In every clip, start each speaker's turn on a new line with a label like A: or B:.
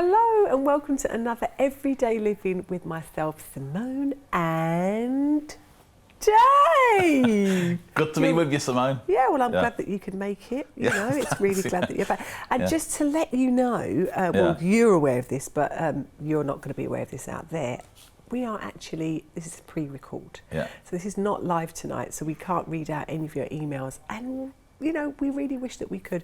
A: Hello and welcome to another Everyday Living with myself, Simone and Dave.
B: Good to be with you, Simone.
A: Yeah, well, I'm glad that you can make it. You know, it's really glad that you're back. And just to let you know, well, you're aware of this, but you're not going to be aware of this out there. We are actually, this is pre-record.
B: Yeah.
A: So this is not live tonight, so we can't read out any of your emails. And, you know, we really wish that we could,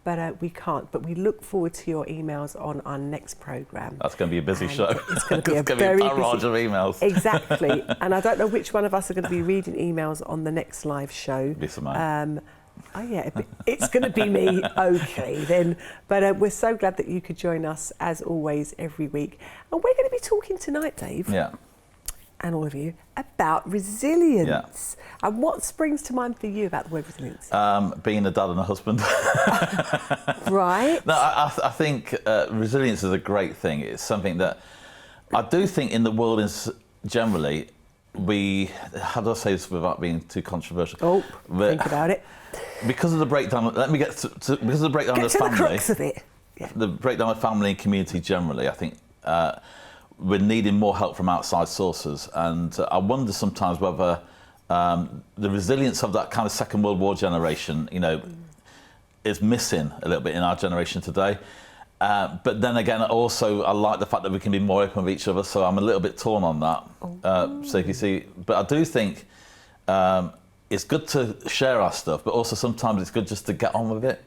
A: but we can't. But we look forward to your emails on our next programme.
B: That's going to be a busy show.
A: It's going to be a
B: very
A: barrage
B: of emails.
A: Exactly. And I don't know which one of us are going to be reading emails on the next live show.
B: Be Simone.
A: Oh yeah, it's going to be me. Okay then. But we're so glad that you could join us as always every week. And we're going to be talking tonight, Dave.
B: Yeah.
A: And all of you, about resilience. Yeah. And what springs to mind for you about the word resilience?
B: Being a dad and a husband.
A: Right.
B: No, I think resilience is a great thing. It's something that I do think in the world is generally, how do I say this without being too controversial?
A: Oh, think about it.
B: Because of the breakdown, let me get to because of the breakdown of the family.
A: Get to the crux of it. Yeah.
B: The breakdown of family and community generally, I think we're needing more help from outside sources. And I wonder sometimes whether the resilience of that kind of Second World War generation, you know, is missing a little bit in our generation today. But then again, also, I like the fact that we can be more open with each other, so I'm a little bit torn on that. So if you see, but I do think it's good to share our stuff, but also sometimes it's good just to get on with it.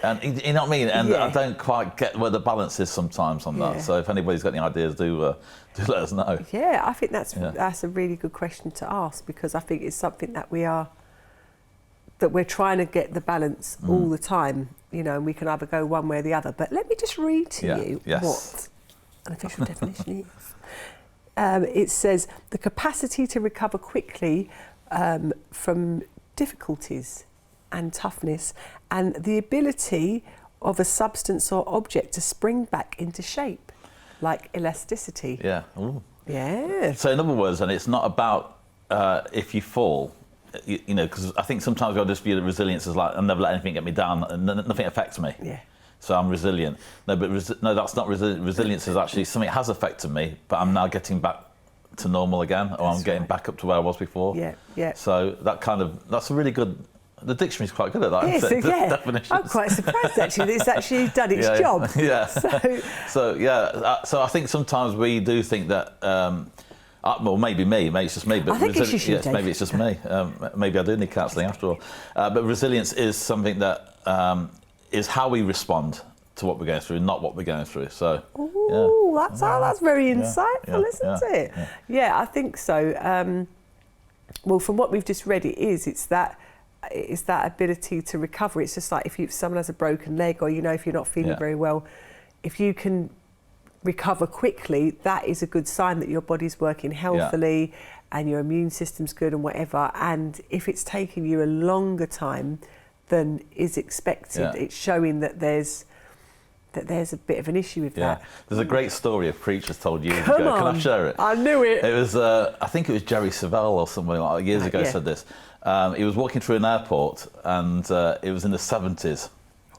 B: And you know what I mean? And I don't quite get where the balance is sometimes on that. So if anybody's got any ideas, do let us know.
A: Yeah, I think that's a really good question to ask, because I think it's something that we're trying to get the balance all the time, you know, and we can either go one way or the other. But let me just read to you what an official definition is. It says, the capacity to recover quickly from difficulties and toughness, and the ability of a substance or object to spring back into shape, like elasticity.
B: Yeah. Ooh.
A: Yeah.
B: So in other words, and it's not about if you fall, you know, because I think sometimes I'll just view the resilience as like, I'll never let anything get me down, and nothing affects me.
A: Yeah.
B: So I'm resilient. No, but no, that's not resilient. Resilience is actually something has affected me, but I'm now getting back to normal again, or I'm getting back up to where I was before.
A: Yeah, yeah.
B: So that's a really good. The dictionary's quite good at that.
A: Yes, yeah.
B: Definitions.
A: I'm quite surprised actually that it's actually done its job.
B: Yeah. So I think sometimes we do think that. Well, maybe it's just me. But
A: I think it's just you, Dave.
B: Maybe it's just me. Maybe I do need counselling after all. But resilience is something that is how we respond to what we're going through, not what we're going through. So.
A: Ooh, that's very insightful, isn't it? Yeah, I think so. Well, from what we've just read, it's that ability to recover. It's just like if someone has a broken leg, or, you know, if you're not feeling very well, if you can recover quickly, that is a good sign that your body's working healthily and your immune system's good and whatever. And if it's taking you a longer time than is expected, it's showing that there's a bit of an issue with that.
B: There's a great story a preacher's told years ago. Can I share it?
A: I knew it.
B: It was, I think it was Jerry Savelle or something like that, years ago said this. He was walking through an airport, and it was in the 70s,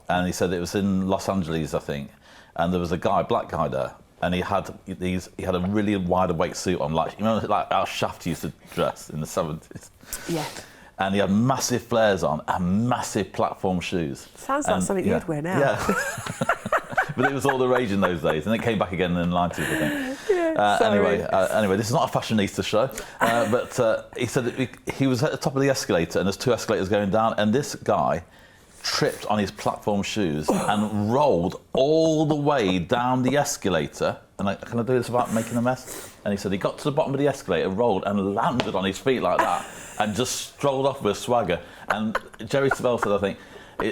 B: and he said it was in Los Angeles, I think, and there was a black guy there, and he had a really wide awake suit on, like, you know, like how Shaft used to dress in the 70s. Yeah. And he had massive flares on and massissive platform shoes.
A: Sounds like something you'd wear now.
B: Yeah. But it was all the rage in those days, and it came back again in the 90s, I think. Anyway, this is not a fashionista show, but he said he was at the top of the escalator, and there's two escalators going down, and this guy tripped on his platform shoes and rolled all the way down the escalator. And can I do this without making a mess? And he said he got to the bottom of the escalator, rolled, and landed on his feet like that, and just strolled off with a swagger. And Jerry Savelle said, I think,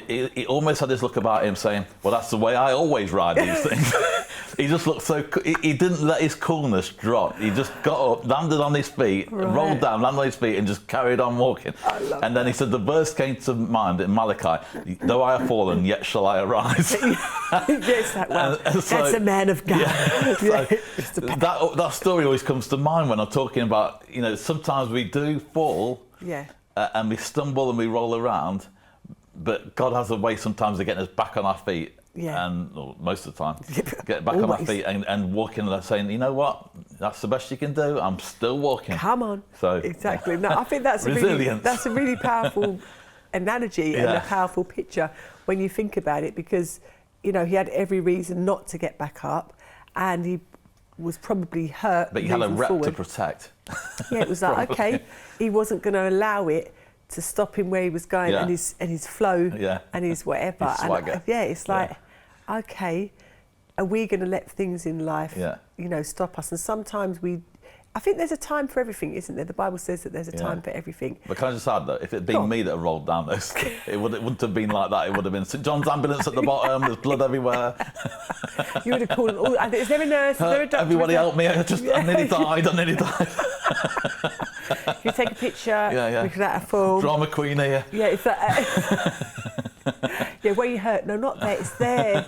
B: he almost had this look about him saying, well, that's the way I always ride these things. He just looked so cool. He didn't let his coolness drop. He just got up, landed on his feet, rolled down, landed on his feet, and just carried on walking. And then he said the verse came to mind in Malachi, though I have fallen, yet shall I arise.
A: Yes, that's a man of God.
B: Yeah, so that story always comes to mind when I'm talking about, you know, sometimes we do fall and we stumble and we roll around, but God has a way sometimes of getting us back on our feet and most of the time, get back on my feet and walking and saying, you know what, that's the best you can do. I'm still walking.
A: Come on.
B: So
A: exactly. No, I think that's a really powerful analogy and a powerful picture when you think about it, because he had every reason not to get back up, and he was probably hurt.
B: But you had a rep to protect.
A: Yeah, it was like okay, he wasn't going to allow it to stop him where he was going, and his flow and his whatever.
B: His swagger.
A: And it's like, okay, are we going to let things in life, stop us? And sometimes I think there's a time for everything, isn't there? The Bible says that there's a time for everything.
B: But can I just add that if it had been me that had rolled down those, it wouldn't have been like that. It would have been St John's ambulance at the bottom. There's blood everywhere.
A: You would have called them is there a nurse? Is there a doctor?
B: Everybody help me! I nearly died.
A: You take a picture. We could have a film.
B: Drama queen here.
A: Yeah, it's that. Where you hurt? No, not there. It's there.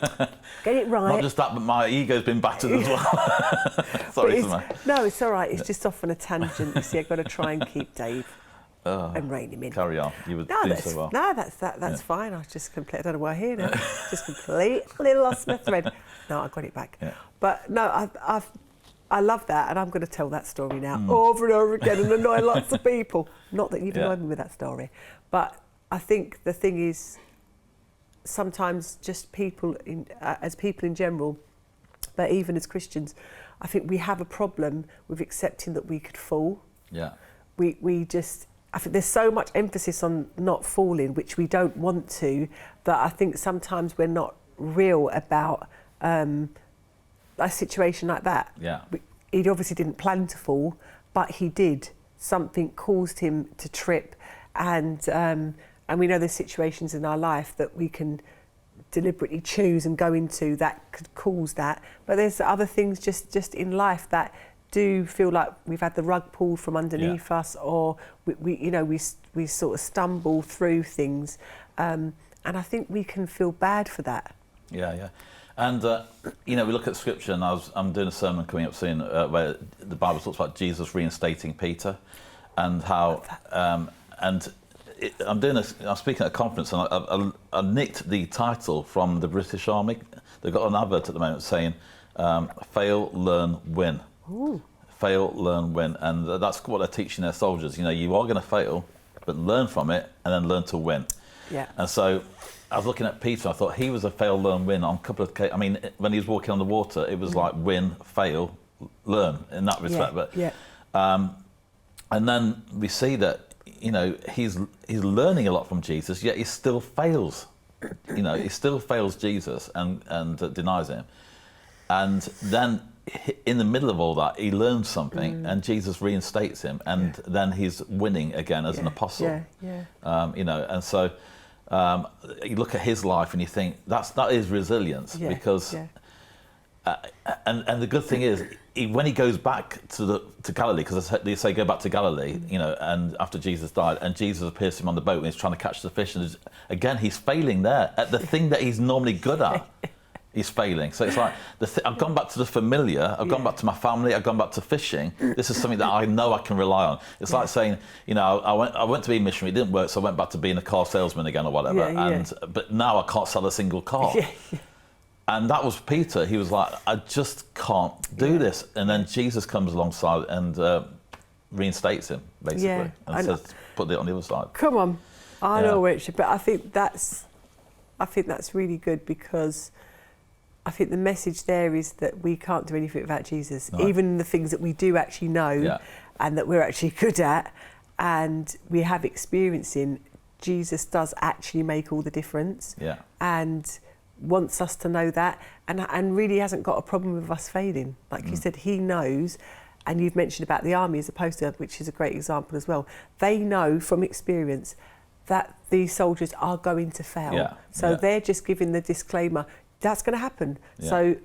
A: Get it right.
B: Not just that, but my ego's been battered as well. Sorry, Simone.
A: No, it's all right. It's just off on a tangent. You see, I've got to try and keep Dave and rein him in.
B: Carry on. You were doing so well.
A: No, that's fine. I just completely, I don't know why I hear now. Just completely lost my thread. No, I got it back. Yeah. But no, I love that, and I'm going to tell that story now over and over again and annoy lots of people. Not that you've annoyed me with that story, but I think the thing is, sometimes just people, as people in general, but even as Christians, I think we have a problem with accepting that we could fall. Yeah. I think there's so much emphasis on not falling, which we don't want to, that I think sometimes we're not real about a situation like that. Yeah. He obviously didn't plan to fall, but he did. Something caused him to trip, and we know there's situations in our life that we can deliberately choose and go into that could cause that. But there's other things just in life that do feel like we've had the rug pulled from underneath us, or we sort of stumble through things, and I think we can feel bad for that.
B: Yeah. And we look at Scripture, and I'm doing a sermon coming up soon where the Bible talks about Jesus reinstating Peter, and how I'm speaking at a conference, and I nicked the title from the British Army. They've got an advert at the moment saying "Fail, Learn, Win." Ooh. Fail, learn, win, and that's what they're teaching their soldiers. You are going to fail, but learn from it, and then learn to win. Yeah. And so I was looking at Peter. I thought he was a fail, learn, win on a couple of occasions. I mean, when he was walking on the water, it was like win, fail, learn in that respect. And then we see that he's learning a lot from Jesus, yet he still fails. He still fails Jesus and denies him. And then in the middle of all that, he learns something, and Jesus reinstates him, and then he's winning again as an apostle. And so. You look at his life and you think that is resilience, because and the good thing is when he goes back to Galilee, because they say go back to Galilee, and after Jesus died, and Jesus appears to him on the boat when he's trying to catch the fish, and again he's failing there at the thing that he's normally good at. He's failing. So it's like, I've gone back to the familiar, I've gone back to my family, I've gone back to fishing. This is something that I know I can rely on. It's like saying, I went to be a missionary, it didn't work, so I went back to being a car salesman again or whatever. But now I can't sell a single car. And that was Peter. He was like, I just can't do this. And then Jesus comes alongside and reinstates him, basically, and says, put it on the other side.
A: Come on. I know, Richard, but I think that's really good, because I think the message there is that we can't do anything without Jesus, even the things that we do actually know and that we're actually good at and we have experience in. Jesus does actually make all the difference, and wants us to know that, and really hasn't got a problem with us failing. Like you said, he knows, and you've mentioned about the army as opposed to, which is a great example as well. They know from experience that these soldiers are going to fail. They're just giving the disclaimer, that's going to happen. So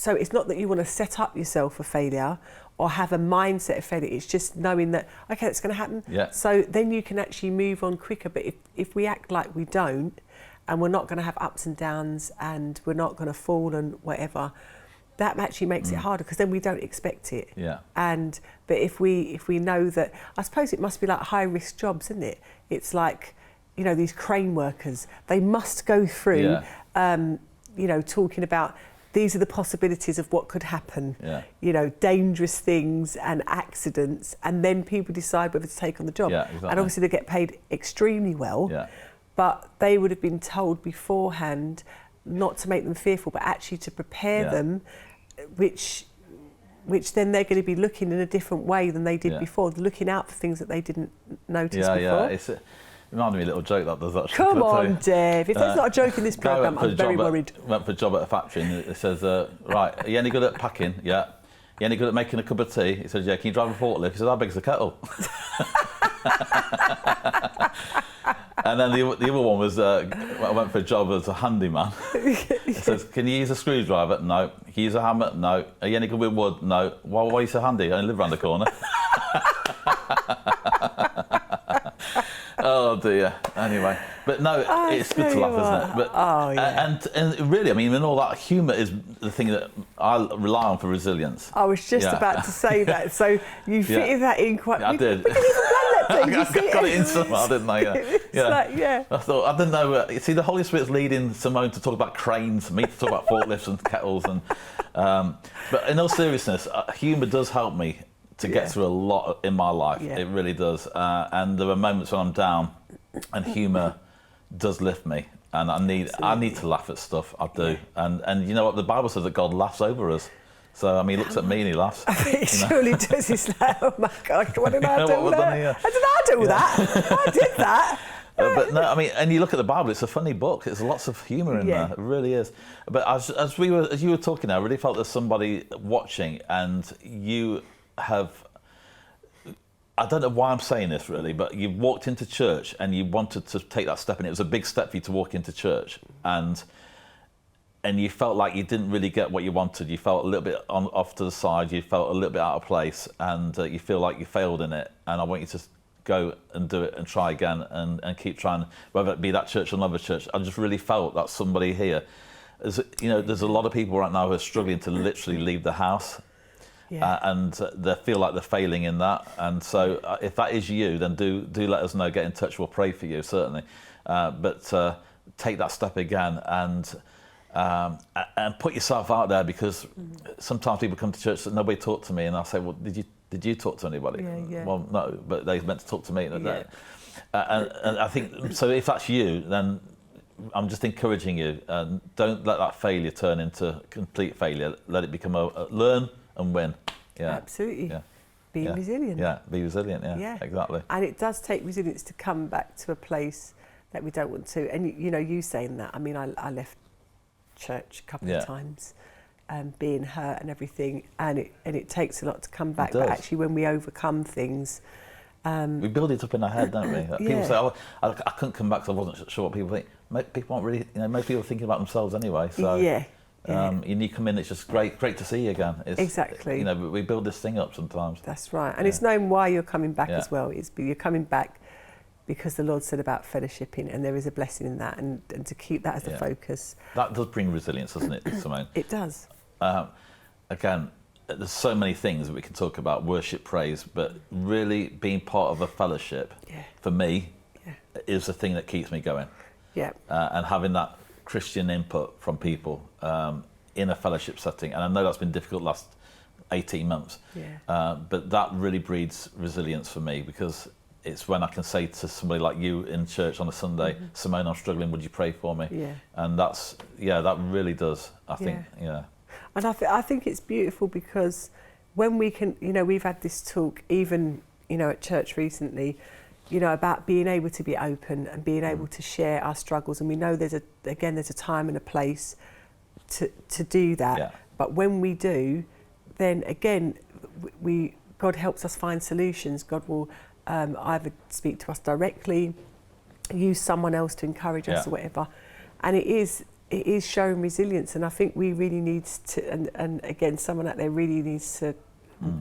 A: it's not that you want to set up yourself for failure or have a mindset of failure. It's just knowing that, okay, it's going to happen. So then you can actually move on quicker. But if we act like we don't, and we're not going to have ups and downs, and we're not going to fall and whatever, that actually makes it harder, because then we don't expect it. But if we know that, I suppose it must be like high risk jobs, isn't it? It's like, these crane workers, they must go through talking about these are the possibilities of what could happen,
B: yeah.
A: Dangerous things and accidents, and then people decide whether to take on the job.
B: Yeah, exactly.
A: And obviously they get paid extremely well,
B: Yeah.
A: but they would have been told beforehand not to make them fearful, but actually to prepare them, which then they're going to be looking in a different way than they did before, looking out for things that they didn't notice before.
B: Yeah. It reminded me of a little joke that does actually.
A: Come on, Dave. If there's not a joke in this programme, I'm very worried.
B: Went for a job at a factory and it says, right, are you any good at packing? Yeah. You any good at making a cup of tea? He says, yeah. Can you drive a forklift? He says, how big's the kettle? And then the other one was, I went for a job as a handyman. It says, can you use a screwdriver? No. Can you use a hammer? No. Are you any good with wood? No. Why are you so handy? I only live around the corner. Oh dear. Anyway, but no, it's good to laugh, isn't it? But and really, I mean, and all that humour is the thing that I rely on for resilience.
A: I was just about to say that. So you fitted that in quite.
B: I did.
A: We didn't even plan that thing.
B: I got it in somehow, didn't I?
A: Yeah.
B: I thought I didn't know. You see, the Holy Spirit's leading Simone to talk about cranes, me to talk about forklifts and kettles, and but in all seriousness, humour does help me to get through a lot in my life. It really does. And there are moments when I'm down and humour does lift me. And I need to laugh at stuff, I do. And you know what, the Bible says that God laughs over us. So, I mean, he looks at me and he laughs.
A: He surely does. He's like, oh my gosh, what did I do that? How did I do that? I did that.
B: But no, I mean, and you look at the Bible, it's a funny book. There's lots of humour in there. It really is. But as you were talking, I really felt there's somebody watching and you have, I don't know why I'm saying this really, but you walked into church and you wanted to take that step, and it was a big step for you to walk into church, and you felt like you didn't really get what you wanted. You felt a little bit off to the side. You felt a little bit out of place, and you feel like you failed in it. And I want you to go and do it and try again and keep trying, whether it be that church or another church. I just really felt that somebody here, there's a lot of people right now who are struggling to literally leave the house. And they feel like they're failing in that, and so if that is you, then do let us know. Get in touch. We'll pray for you, certainly. But take that step again and put yourself out there, because sometimes people come to church and nobody talked to me, and I say, well, did you talk to anybody? Well, no, but they meant to talk to me. And I think so. If that's you, then I'm just encouraging you. Don't let that failure turn into complete failure. Let it become a learn and win.
A: Absolutely. Be resilient.
B: Be resilient. Yeah, exactly.
A: And it does take resilience to come back to a place that we don't want to. And you saying that, I mean, I left church a couple of times, being hurt and everything, and it takes a lot to come back. But actually, when we overcome things,
B: we build it up in our head, don't we? People say, "Oh, I couldn't come back because I wasn't sure what people think." People aren't really, most people are thinking about themselves anyway. So and you come in, it's just great to see you again.
A: Exactly.
B: We build this thing up sometimes.
A: That's right. And it's knowing why you're coming back as well. You're coming back because the Lord said about fellowshipping, and there is a blessing in that, and to keep that as the focus.
B: That does bring resilience, doesn't it, Simone?
A: It does.
B: Again, there's so many things that we can talk about, worship, praise, but really being part of a fellowship, for me, is the thing that keeps me going. And having that Christian input from people in a fellowship setting, and I know that's been difficult the last 18 months, but that really breeds resilience for me, because it's when I can say to somebody like you in church on a Sunday, Simone, I'm struggling, would you pray for me? And that really does, I think.
A: And I think it's beautiful, because when we can, we've had this talk even, at church recently, about being able to be open and being able to share our struggles. And we know there's a time and a place to do that. But when we do, then again, God helps us find solutions. God will either speak to us directly, use someone else to encourage us or whatever. And it is showing resilience. And I think we really need to, and again, someone out there really needs to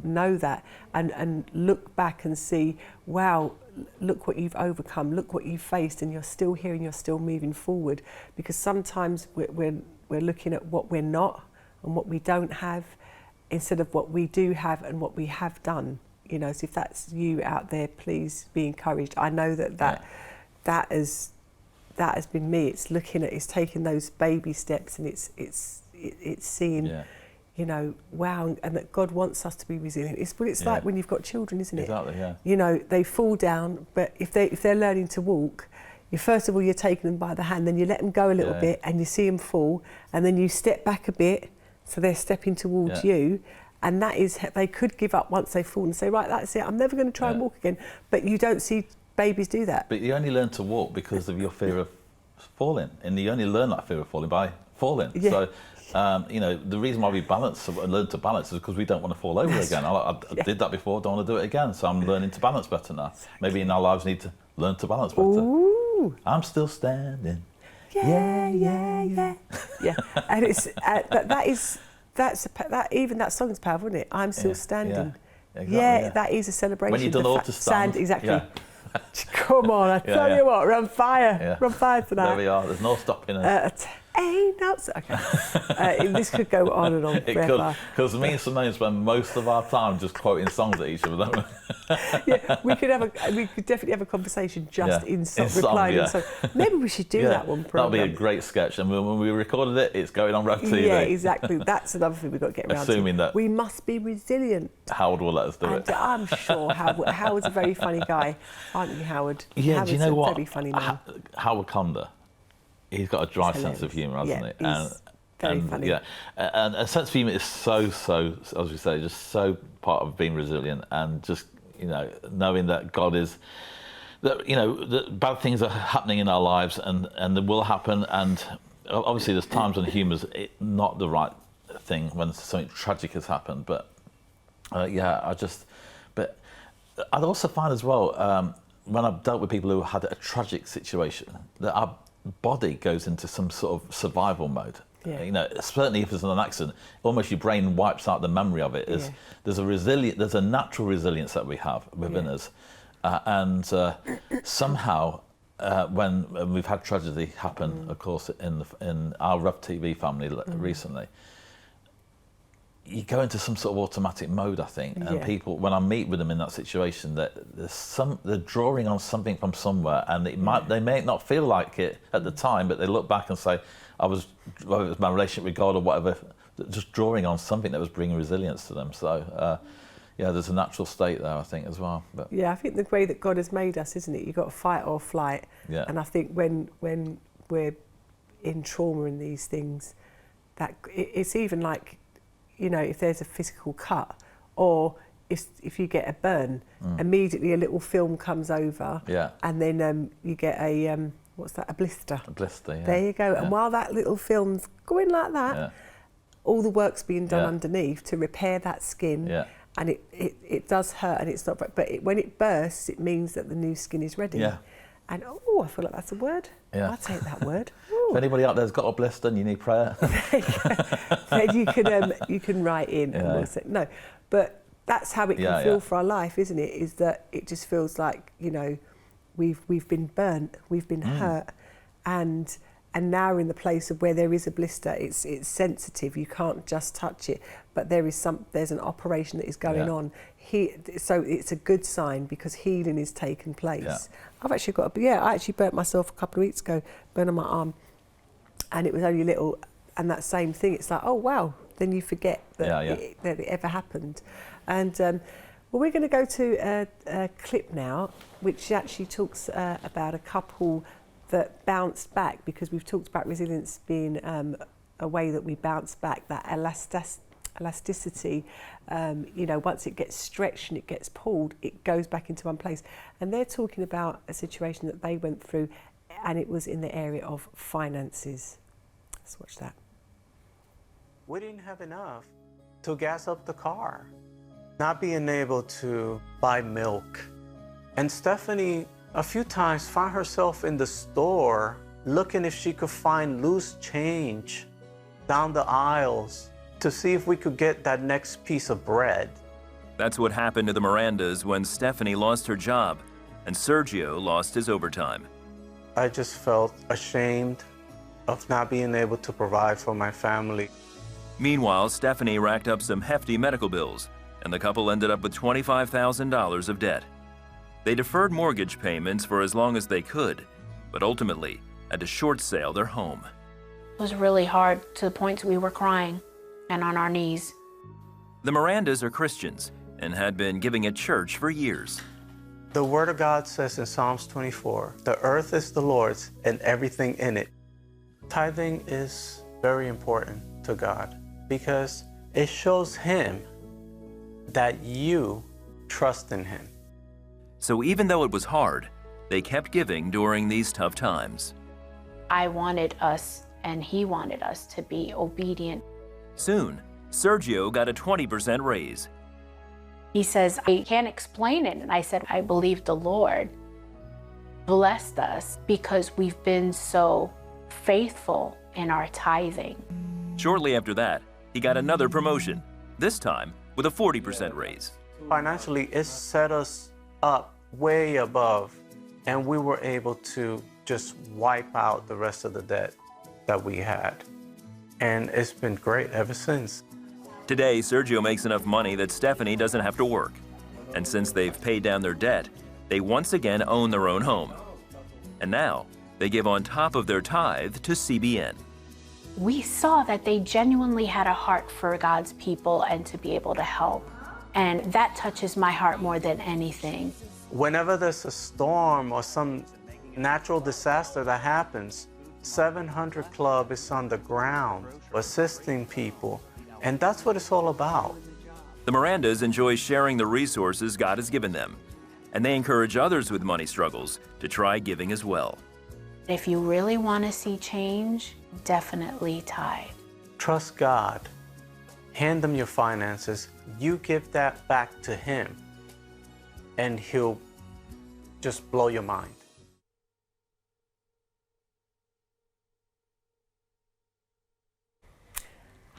A: know that and look back and see, wow, look what you've overcome, look what you've faced, and you're still here and you're still moving forward. Because sometimes we're looking at what we're not and what we don't have, instead of what we do have and what we have done. So if that's you out there, please be encouraged. I know that has that has been me. It's it's taking those baby steps, and it's seeing, you know, wow, and that God wants us to be resilient. It's like when you've got children, isn't it?
B: Exactly, yeah.
A: You know, they fall down, but if they're learning to walk, first of all, you're taking them by the hand, then you let them go a little bit, and you see them fall, and then you step back a bit, so they're stepping towards you, and that is, they could give up once they fall and say, right, that's it, I'm never going to try and walk again. But you don't see babies do that.
B: But you only learn to walk because of your fear of falling, and you only learn that fear of falling by falling. Yeah. So, you know, the reason why we learn to balance is because we don't want to fall over again. I did that before, don't want to do it again, so I'm learning to balance better now. Maybe in our lives we need to learn to balance better.
A: Ooh.
B: I'm still standing.
A: Yeah. And it's even that song is powerful, isn't it? I'm still standing.
B: Yeah, exactly,
A: that is a celebration.
B: When you don't all to stand.
A: Exactly.
B: Yeah.
A: Come on, I tell you what, we're on fire. Yeah. We're on fire tonight.
B: There we are. There's no stopping us.
A: Ain't no... Okay. This could go on and on forever. It could,
B: because me and Simone spend most of our time just quoting songs at each other, don't we?
A: We could definitely have a conversation just in replying in song. Maybe we should do that one program.
B: That'll be a great sketch, and when we recorded it, it's going on Rev TV.
A: Yeah, exactly. That's another thing we've got to get around
B: Assuming that
A: we must be resilient.
B: Howard will let us do it.
A: I'm sure Howard's a very funny guy, aren't you, Howard?
B: Yeah,
A: Howard's
B: do you know what?
A: Very funny man.
B: Howard Conda, he's got a dry sense of humour, hasn't he?
A: He's very funny.
B: Yeah, and a sense of humour is so, as we say, just so part of being resilient, and just, you know, knowing that God is, that, you know, that bad things are happening in our lives, and they will happen, and obviously there's times when humour's not the right thing when something tragic has happened, but but I'd also find as well, when I've dealt with people who had a tragic situation, that our body goes into some sort of survival mode. Yeah. You know, certainly if it's an accident, almost your brain wipes out the memory of it. There's a natural resilience that we have within us, and somehow when we've had tragedy happen, of course, in our Rev TV family recently, you go into some sort of automatic mode, I think, and people, when I meet with them in that situation, that they're drawing on something from somewhere, and they may not feel like it at the time, but they look back and say, whether it was my relationship with God or whatever, just drawing on something that was bringing resilience to them. So, there's a natural state there, I think, as well. But
A: I think the way that God has made us, isn't it? You've got to fight or flight. Yeah. And I think when we're in trauma and these things, that it's even like, you know, if there's a physical cut, or if you get a burn, immediately a little film comes over, and then you get a what's that? A blister.
B: A blister. Yeah.
A: There you go. Yeah. And while that little film's going like that, all the work's being done underneath to repair that skin. Yeah. And it does hurt, and it's not. But when it bursts, it means that the new skin is ready. Yeah. And I feel like that's a word. Yeah. I'll take that word.
B: If anybody out there's got a blister and you need prayer,
A: then you can write in. And we'll say, no, but that's how it can feel for our life, isn't it? Is that it just feels like, you know, we've been burnt, we've been hurt, and now we're in the place of where there is a blister. It's sensitive. You can't just touch it, but there's an operation that is going on. So it's a good sign because healing is taking place. Yeah. I've actually I actually burnt myself a couple of weeks ago, burn on my arm, and it was only little. And that same thing, it's like, oh wow, then you forget that it ever happened. And we're going to go to a clip now, which actually talks about a couple that bounced back, because we've talked about resilience being a way that we bounce back, that elasticity, you know, once it gets stretched and it gets pulled, it goes back into one place. And they're talking about a situation that they went through, and it was in the area of finances. Let's watch that.
C: We didn't have enough to gas up the car, not being able to buy milk. And Stephanie a few times found herself in the store looking if she could find loose change down the aisles to see if we could get that next piece of bread.
D: That's what happened to the Mirandas when Stephanie lost her job and Sergio lost his overtime.
C: I just felt ashamed of not being able to provide for my family.
D: Meanwhile, Stephanie racked up some hefty medical bills, and the couple ended up with $25,000 of debt. They deferred mortgage payments for as long as they could, but ultimately, had to short sale their home.
E: It was really hard to the point we were crying and on our knees.
D: The Mirandas are Christians and had been giving at church for years.
C: The Word of God says in Psalms 24, the earth is the Lord's and everything in it. Tithing is very important to God because it shows Him that you trust in Him.
D: So even though it was hard, they kept giving during these tough times.
E: I wanted us, and he wanted us, to be obedient.
D: Soon, Sergio got a 20% raise.
E: He says, I can't explain it. And I said, I believe the Lord blessed us because we've been so faithful in our tithing.
D: Shortly after that, he got another promotion, this time with a 40% raise.
C: Financially, it set us up way above, and we were able to just wipe out the rest of the debt that we had. And it's been great ever since.
D: Today, Sergio makes enough money that Stephanie doesn't have to work. And since they've paid down their debt, they once again own their own home. And now, they give on top of their tithe to CBN.
E: We saw that they genuinely had a heart for God's people and to be able to help. And that touches my heart more than anything.
C: Whenever there's a storm or some natural disaster that happens, 700 Club is on the ground assisting people, and that's what it's all about.
D: The Mirandas enjoy sharing the resources God has given them, and they encourage others with money struggles to try giving as well.
E: If you really want to see change, definitely tithe.
C: Trust God. Hand Him your finances. You give that back to Him, and He'll just blow your mind.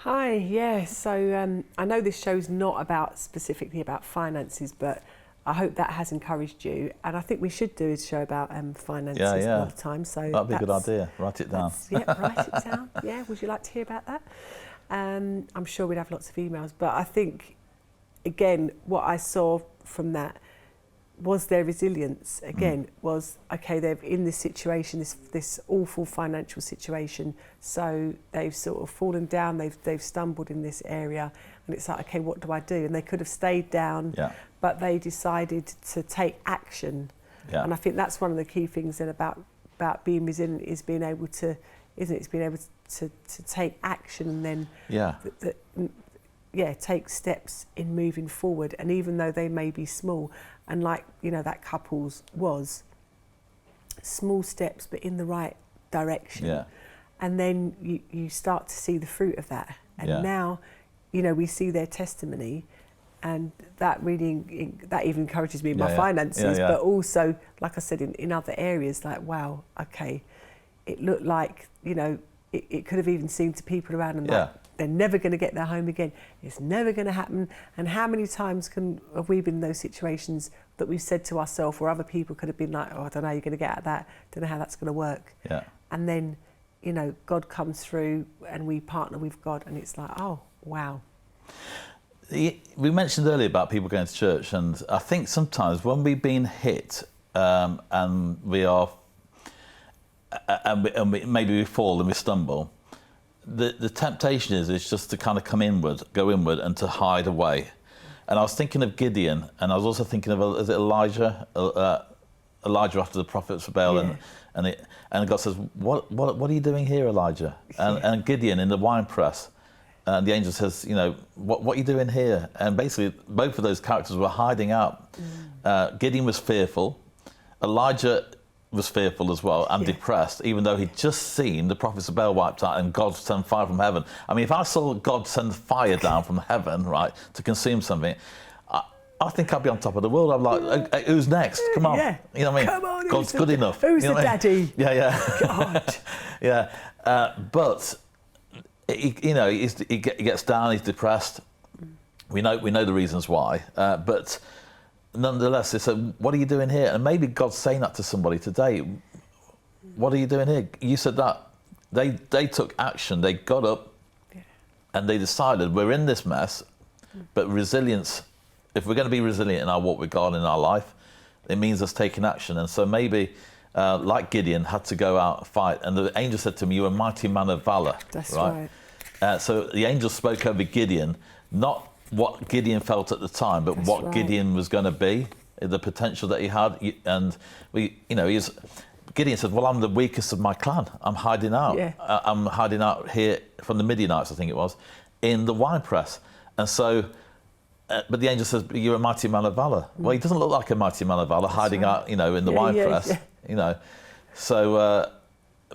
A: Hi, yeah, so I know this show's not specifically about finances, but I hope that has encouraged you. And I think we should do a show about finances all the time. So
B: that'd be a good idea. Write it down.
A: Yeah, write it down. Yeah, would you like to hear about that? I'm sure we'd have lots of emails. But I think, again, what I saw from that was their resilience. Again, was, okay, they're in this situation, this awful financial situation. So they've sort of fallen down, they've stumbled in this area. And it's like, okay, what do I do? And they could have stayed down, but they decided to take action. Yeah. And I think that's one of the key things then about being resilient is being able to, isn't it? It's being able to take action and then take steps in moving forward. And even though they may be small, and like, you know, that couple's was small steps, but in the right direction. Yeah. And then you start to see the fruit of that. And now, you know, we see their testimony, and that really, that even encourages me in my finances, but also, like I said, in other areas, like, wow, okay, it looked like, you know, it could have even seemed to people around them like they're never going to get their home again. It's never going to happen. And how many times have we been in those situations that we've said to ourselves, or other people could have been like, oh, I don't know how you're going to get out of that. Don't know how that's going to work. Yeah. And then, you know, God comes through and we partner with God, and it's like, oh, wow.
B: We mentioned earlier about people going to church, and I think sometimes when we've been hit and we are, maybe we fall and we stumble, the temptation is just to kind of go inward and to hide away. And I was thinking of Gideon, and I was also thinking of, is it Elijah? Elijah after the prophets of Baal, and God says, what are you doing here, Elijah? And Gideon in the wine press, and the angel says, you know, what are you doing here? And basically, both of those characters were hiding out. Gideon was fearful. Elijah was fearful as well and depressed, even though he'd just seen the prophets of Baal wiped out and God send fire from heaven. I mean, if I saw God send fire down from heaven, right, to consume something, I think I'd be on top of the world. I'm like, hey, who's next? Come on. Yeah. You know what I mean?
A: Come on,
B: God's good enough.
A: Who's
B: you know
A: the daddy?
B: Yeah.
A: God.
B: But he gets down. He's depressed. We know the reasons why. But nonetheless, they said, what are you doing here? And maybe God's saying that to somebody today. What are you doing here? You said that. They took action. They got up and they decided, we're in this mess, but resilience, if we're going to be resilient in our walk with God in our life, it means us taking action. And so maybe like Gideon, had to go out and fight. And the angel said to him, "You're a mighty man of valor."
A: That's right.
B: So the angel spoke over Gideon, not what Gideon felt at the time, but
A: That's
B: what
A: right.
B: Gideon was going to be, the potential that he had. And Gideon said, "Well, I'm the weakest of my clan. I'm hiding out.
A: Yeah.
B: I'm hiding out here from the Midianites, I think it was, in the wine press." And so, but the angel says, "You're a mighty man of valor." Well, he doesn't look like a mighty man of valor, hiding out, in the wine press, So,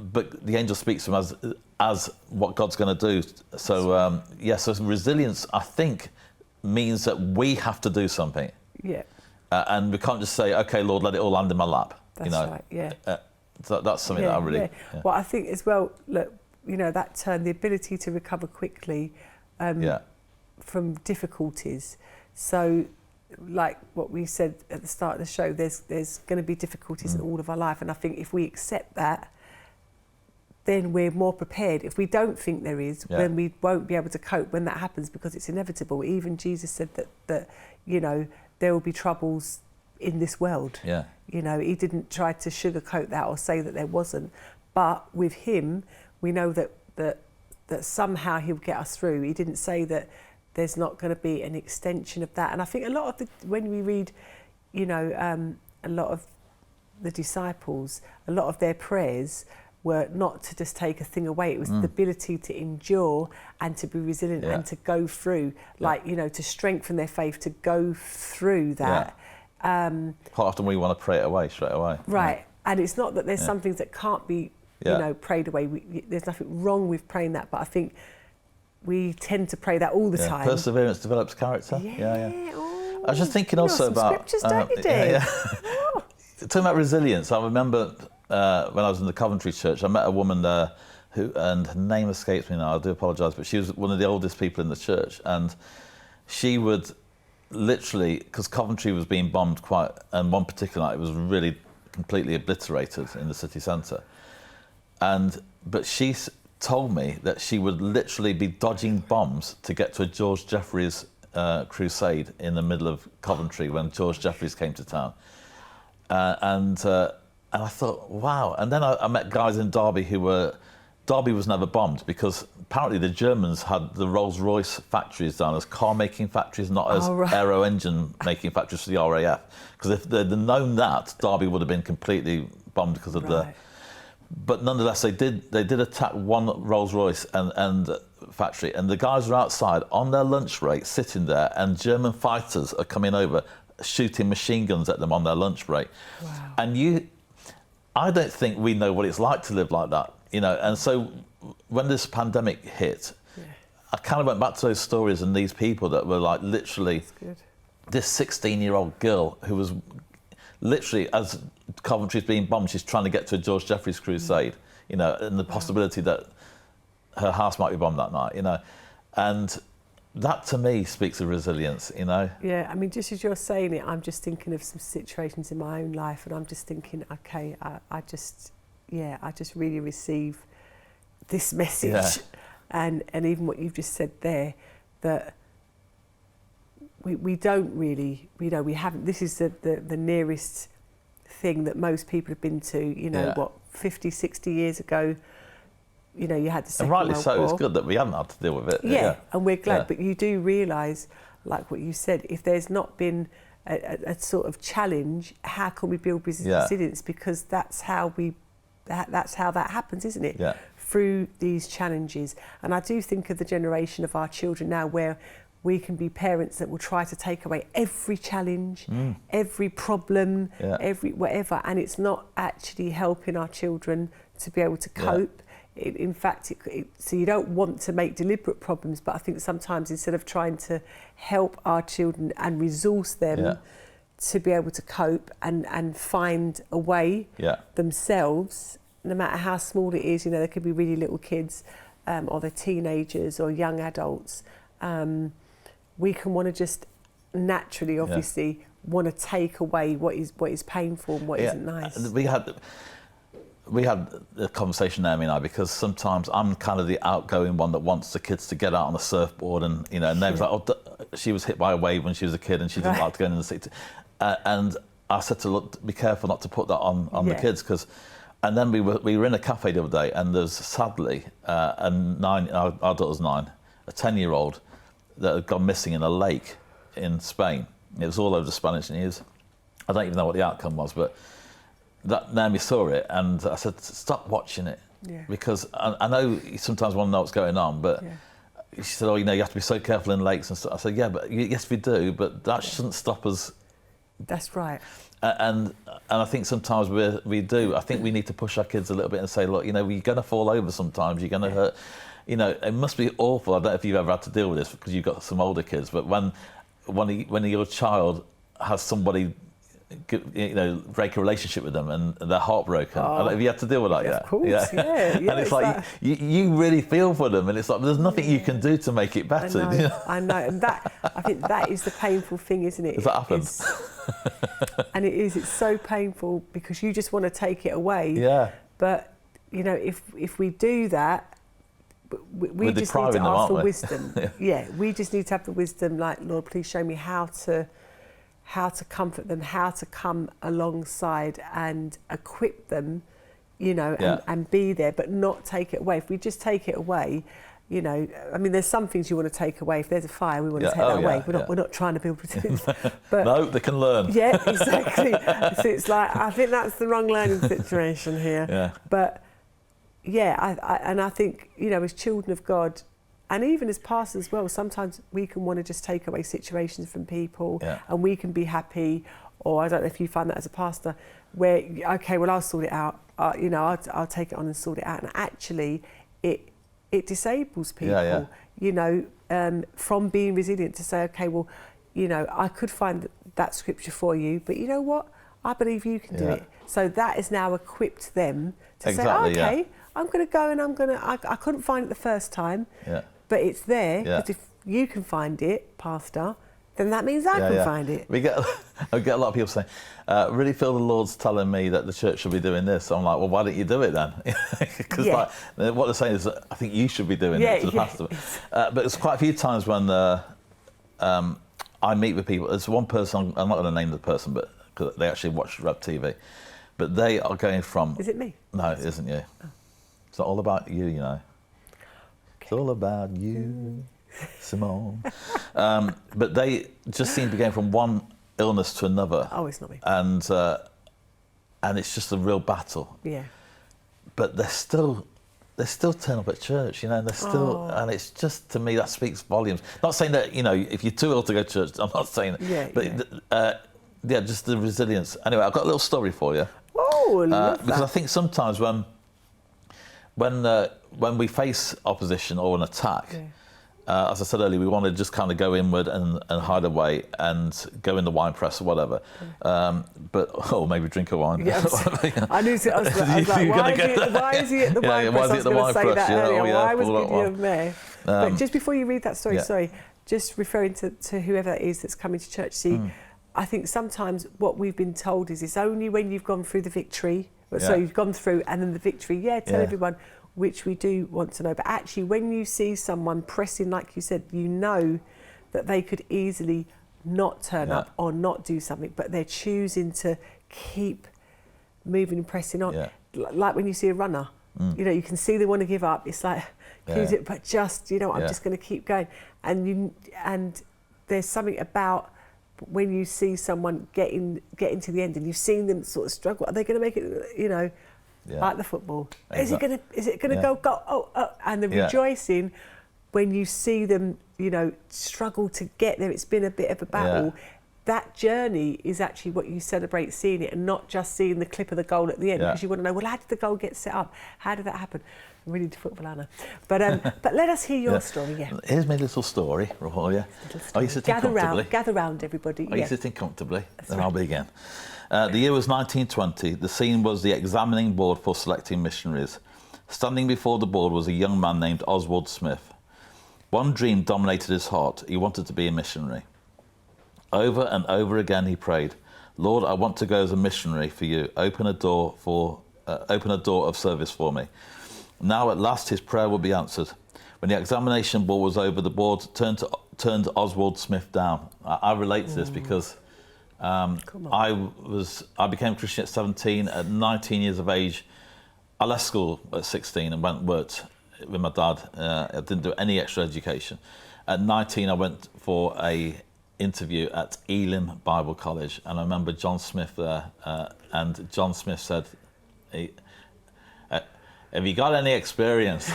B: but the angel speaks to him as what God's going to do. So, so resilience, I think, means that we have to do something.
A: Yeah.
B: And we can't just say, "Okay, Lord, let it all land in my lap."
A: That's right, yeah.
B: So that's something that I really...
A: Yeah. Well, I think as well, look, that term, the ability to recover quickly from difficulties. So, like what we said at the start of the show, there's going to be difficulties in all of our life. And I think if we accept that, then we're more prepared. If we don't think there is, then we won't be able to cope when that happens, because it's inevitable. Even Jesus said that there will be troubles in this world.
B: Yeah.
A: He didn't try to sugarcoat that or say that there wasn't. But with him, we know that somehow he'll get us through. He didn't say that there's not going to be an extension of that. And I think a lot of when we read, a lot of the disciples, a lot of their prayers were not to just take a thing away. It was the ability to endure and to be resilient and to go through, to strengthen their faith, to go through that.
B: Quite often we want to pray it away straight away.
A: Right.
B: Yeah.
A: And it's not that there's some things that can't be, prayed away. There's nothing wrong with praying that, but I think we tend to pray that all the time.
B: Perseverance develops character. Yeah.
A: Oh,
B: I was just thinking also about...
A: scriptures, don't you, Dave?
B: Talking about resilience, I remember when I was in the Coventry church, I met a woman there and her name escapes me now, I do apologise, but she was one of the oldest people in the church, and she would literally, because Coventry was being bombed and one particular night it was really completely obliterated in the city centre. But she told me that she would literally be dodging bombs to get to a George Jeffreys crusade in the middle of Coventry when George Jeffreys came to town. And I thought, wow. And then I met guys in Derby Derby was never bombed because apparently the Germans had the Rolls-Royce factories down as car-making factories, not as aero engine-making factories for the RAF. Because if they'd known that, Derby would have been completely bombed because of the... But nonetheless, they did attack one Rolls-Royce and factory, and the guys are outside on their lunch break, sitting there, and German fighters are coming over, shooting machine guns at them on their lunch break.
A: Wow.
B: And I don't think we know what it's like to live like that, And so when this pandemic hit, I kind of went back to those stories and these people that were like literally this 16-year-old girl who was literally, as Coventry's being bombed, she's trying to get to a George Jeffreys crusade, and the possibility that her house might be bombed that night, And that to me speaks of resilience,
A: Yeah, I mean, just as you're saying it, I'm just thinking of some situations in my own life, and I'm just thinking, okay, I just really receive this message, and even what you've just said there, that we don't really, we haven't. This is the nearest thing that most people have been to. 50, 60 years ago. You had the Second World War.
B: And rightly so, it's good that we haven't had to deal with it.
A: Yeah, and we're glad. Yeah. But you do realise, like what you said, if there's not been a sort of challenge, how can we build resilience? Because that's how that happens, isn't it?
B: Yeah.
A: Through these challenges. And I do think of the generation of our children now where we can be parents that will try to take away every challenge, every problem, every whatever, and it's not actually helping our children to be able to cope. In fact, so you don't want to make deliberate problems, but I think sometimes instead of trying to help our children and resource them to be able to cope and find a way themselves, no matter how small it is, they could be really little kids or they're teenagers or young adults, we can want to just naturally, obviously, want to take away what is painful and what isn't nice.
B: We had a conversation, Naomi and I, because sometimes I'm kind of the outgoing one that wants the kids to get out on the surfboard, and and Naomi's like, she was hit by a wave when she was a kid and she didn't like to go in the sea. And I said to be careful not to put that on the kids, because. And then we were in a cafe the other day, and there's sadly our daughter's 9, a 10-year-old that had gone missing in a lake in Spain. It was all over the Spanish news. I don't even know what the outcome was, but Naomi saw it, and I said, stop watching it, because I know you sometimes want to know what's going on, but she said, oh, you know, you have to be so careful in lakes and stuff. I said, yeah, but yes, we do, but that shouldn't stop us.
A: That's right.
B: And I think sometimes we do. I think we need to push our kids a little bit and say, look, you know, you're going to fall over sometimes. You're going to hurt. You know, it must be awful. I don't know if you've ever had to deal with this because you've got some older kids. But when your child has somebody, you know, break a relationship with them and they're heartbroken, I don't know if you had to deal with that yet.
A: Of course, yeah.
B: And it's like you really feel for them, and it's like there's nothing you can do to make it better.
A: I know, and I think that is the painful thing, isn't it?
B: Does that happen?
A: And it's so painful because you just want to take it away.
B: Yeah.
A: But, you know, if we do that, we just need to ask for wisdom. We just need to have the wisdom, like, Lord, please show me how to comfort them, how to come alongside and equip them, you know, and be there, but not take it away. If we just take it away, you know, I mean, there's some things you want to take away. If there's a fire, we want to take that away. We're not trying to build resilience. But
B: no, they can learn.
A: Yeah, exactly. So it's like, I think that's the wrong learning situation here.
B: Yeah.
A: But I think, you know, as children of God, and even as pastors as well, sometimes we can want to just take away situations from people and we can be happy, or I don't know if you find that as a pastor, where, okay, well, I'll sort it out. You know, I'll take it on and sort it out. And actually, it disables people, you know, from being resilient to say, okay, well, you know, I could find that scripture for you, but you know what? I believe you can do it. So that has now equipped them to say, okay, I'm going to go and I couldn't find it the first time, but it's there, because if you can find it, Pastor, then that means I can find it.
B: I get a lot of people saying, really feel the Lord's telling me that the church should be doing this. I'm like, well, why don't you do it then? Because like, what they're saying is, I think you should be doing it to the pastor. But there's quite a few times when I meet with people. There's one person, I'm not going to name the person, but because they actually watch Rev TV, but they are going from...
A: Is it me?
B: No, it isn't you. Oh. It's not all about you, you know. Okay. It's all about you, Simone. But they just seem to be going from one illness to another.
A: Oh, it's not me.
B: And it's just a real battle.
A: Yeah.
B: But they still turn up at church, you know, and they're still, and it's just, to me, that speaks volumes. Not saying that, you know, if you're too ill to go to church, I'm not saying that. But just the resilience. Anyway, I've got a little story for you.
A: Oh, I love that.
B: Because I think sometimes when we face opposition or an attack, as I said earlier, we want to just kind of go inward and hide away and go in the wine press or whatever. But maybe drink a wine.
A: Yeah, I knew. I was like, why is he at the wine press? I was going to say that earlier. Why was Gideon of me? But just before you read that story, sorry, just referring to whoever that is that's coming to church. See, I think sometimes what we've been told is it's only when you've gone through the victory. So you've gone through and then the victory. Tell everyone, which we do want to know. But actually, when you see someone pressing, like you said, you know that they could easily not turn up or not do something, but they're choosing to keep moving and pressing on. Like when you see a runner, you know, you can see they want to give up. It's like, but just, you know, I'm just going to keep going. And there's something about when you see someone getting to the end and you've seen them sort of struggle, are they going to make it, you know, like the football? Exactly. Is it going to go? Oh, and the rejoicing when you see them, you know, struggle to get there. It's been a bit of a battle. That journey is actually what you celebrate, seeing it and not just seeing the clip of the goal at the end, because you want to know, well, how did the goal get set up? How did that happen? I'm really into football, Anna. But let us hear your story.
B: Here's my little story, Roy. Are you sitting comfortably?
A: Gather round, everybody.
B: Are you sitting comfortably? Then I'll begin. The year was 1920. The scene was the examining board for selecting missionaries. Standing before the board was a young man named Oswald Smith. One dream dominated his heart. He wanted to be a missionary. Over and over again he prayed, Lord, I want to go as a missionary for you. Open a door of service for me. Now at last his prayer would be answered. When the examination board was over, the board turned Oswald Smith down. I relate to this because I became Christian at 17. At 19 years of age, I left school at 16 and went and worked with my dad. I didn't do any extra education. At 19, I went for a interview at Elim Bible College, and I remember John Smith there, and John Smith said, have you got any experience?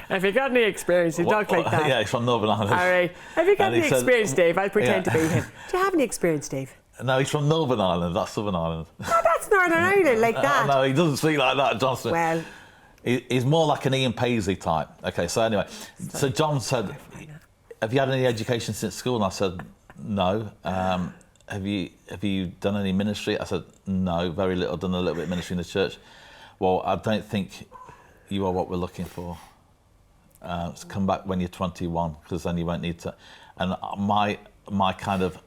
A: Have you got any experience? You talk like that.
B: Yeah, he's from Northern Ireland.
A: All right. Have you got
B: And he
A: any
B: said-
A: experience, Dave? I'll pretend to be him. Do you have any experience, Dave?
B: No, he's from Northern Ireland, that's Southern Ireland.
A: Oh, that's Northern Ireland, like that.
B: No, he doesn't speak like that, John Smith.
A: Well,
B: He's more like an Ian Paisley type. Okay, so anyway, so John said, have you had any education since school? And I said, no. Have you done any ministry? I said, no, very little. Done a little bit of ministry in the church. Well, I don't think you are what we're looking for. So come back when you're 21, because then you won't need to. And my kind of